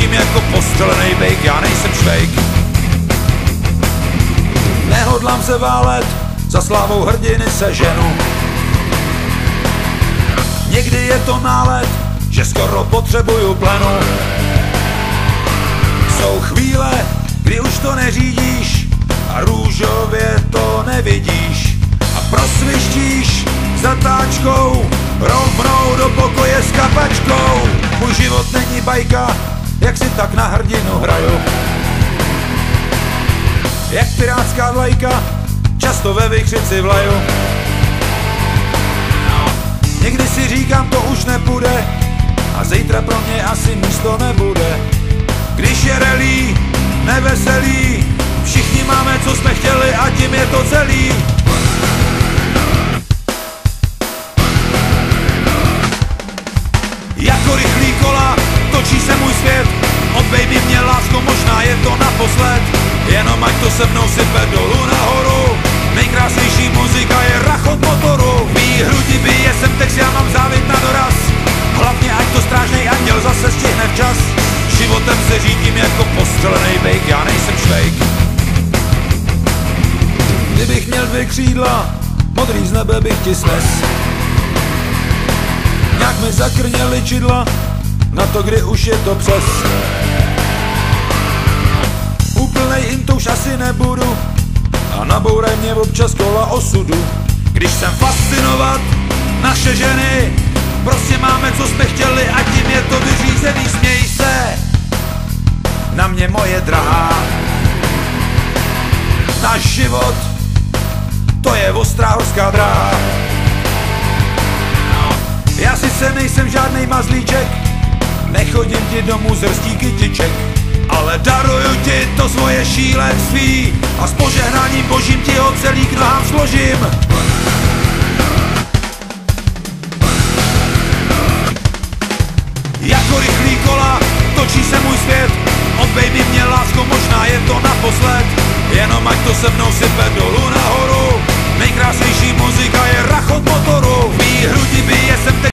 řídím jako postřelený bejk, já nejsem švejk. Nehodlám se válet, za slávou hrdiny se ženu. Někdy je to nálet, že skoro potřebuju plenu. Jsou chvíle, kdy už to neřídíš a růžově to nevidíš a prosvištíš zatáčkou rovnou do pokoje s kapačkou. Můj život není bajka, jak si tak na hrdinu hraju. Jak pirátská vlajka, často ve vykřici vlaju. Někdy si říkám, to už nepůjde a zítra pro mě asi místo nebude. Když je rally, neveselý, všichni máme, co jsme chtěli a tím je to celý. Jako rychlý kola, točí se můj svět, odbej mě lásko, možná je to naposled. Jenom ať to se mnou sype dolů nahoru, nejkrásnější muzika je rachot motoru. Mý hrudi bije sem text, já mám závit na doraz, hlavně ať to strážnej anděl zase stihne včas. Životem se řídím jako postřelený bejk, já nejsem švejk. Kdybych měl 2 křídla, modrý z nebe bych ti snes. Nějak mi zakrněly čidla, na to, kdy už je to přes. Úplnej intouš asi nebudu a nabouraj mě občas kola osudu. Když jsem fascinovat naše ženy, prostě máme, co jsme chtěli a tím je to vyřízený. Směj se na mě, moje drahá. Náš život, to je ostrá horská dráha. Já sice nejsem žádnej mazlíček, nechodím ti domů z hrstí kytiček, ale daruju ti to svoje šílenství a s požehnáním božím ti ho celý k nohám složím. Jako rychlý kola, točí se můj svět, odbej mě lásko, možná je to naposled. Jenom ať to se mnou sype dolů